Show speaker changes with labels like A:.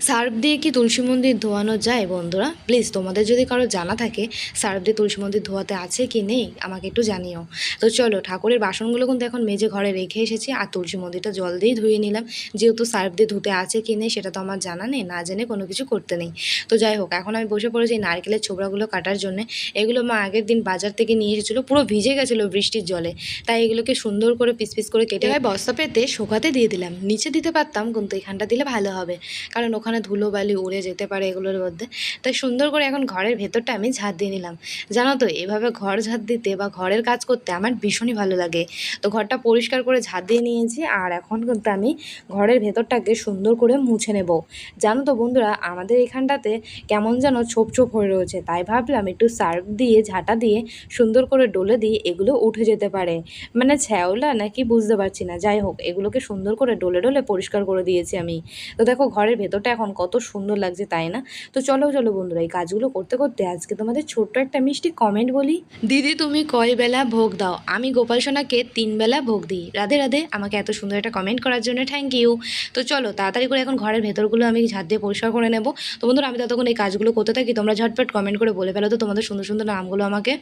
A: Surf দিয়ে কি তুলসী মন্দির ধোয়ানো যায় বন্ধুরা? প্লিজ তোমাদের যদি কারো জানা থাকে সার্ফ দিয়ে তুলসী মন্দির ধোয়াতে আছে কি নেই আমাকে একটু জানিও। তো চলো, ঠাকুরের বাসনগুলো কিন্তু এখন মেজে ঘরে রেখে এসেছি, আর তুলসী মন্দিরটা জল দিয়েই ধুয়ে নিলাম। যেহেতু সার্ফ দিয়ে ধুতে আছে কি নেই সেটা তো আমার জানা নেই, না জেনে কোনো কিছু করতে নেই। তো যাই হোক, এখন আমি বসে পড়েছি নারকেলের ছোবড়াগুলো কাটার জন্য। এগুলো মা আগের দিন বাজার থেকে নিয়ে এসেছিলো, পুরো ভিজে গেছিলো বৃষ্টির জলে, তাই এগুলোকে সুন্দর করে পিস পিস করে কেটে বস্তা পেতে শুকাতে দিয়ে দিলাম। নিচে দিতে পারতাম, কিন্তু এখানটা দিলে ভালো হবে, কারণ ওখানে ধুলোবালি উড়ে যেতে পারে এগুলোর মধ্যে। তাই সুন্দর করে এখন ঘরের ভেতরটা আমি ঝাঁট দিয়ে নিলাম। জানো তো, এভাবে ঘর ঝাঁট দিতে বা ঘরের কাজ করতে আমার ভীষণই ভালো লাগে। তো ঘরটা পরিষ্কার করে ঝাঁট দিয়ে নিয়েছি, আর এখন কিন্তু আমি ঘরের ভেতরটাকে সুন্দর করে মুছে নেব। জানো তো বন্ধুরা, আমাদের এখানটাতে কেমন যেন ছোপ ছোপ হয়ে রয়েছে, তাই ভাবলাম একটু সার্ফ দিয়ে ঝাঁটা দিয়ে সুন্দর করে ডলে দিয়ে এগুলো উঠে যেতে পারে। মানে ছ্যাওলা নাকি বুঝতে পারছি না, যাই হোক এগুলোকে সুন্দর করে ডলে ডলে পরিষ্কার করে দিয়েছি আমি। তো দেখো ঘরের ভেতরটা এখন কত সুন্দর লাগছে, তাই না? তো চলো চলো বন্ধুরা, এই কাজগুলো করতে করতে আজকে তোমাদের ছোট্ট একটা মিষ্টি কমেন্ট বলি। দিদি তুমি কয় বেলা ভোগ দাও? আমি গোপাল সোনাকে 3 বেলা ভোগ দিই। রাধে রাধে। আমাকে এত সুন্দর একটা কমেন্ট করার জন্য থ্যাংক ইউ। তো চলো তাড়াতাড়ি করে এখন ঘরের ভেতরগুলো আমি ঝাঁট দিয়ে পরিষ্কার করে নেব। তো বন্ধুরা, আমি ততক্ষণ এই কাজগুলো করতে থাকি, তোমরা ঝটপট কমেন্ট করে বলে ফেলো তো তোমাদের সুন্দর সুন্দর নামগুলো আমাকে।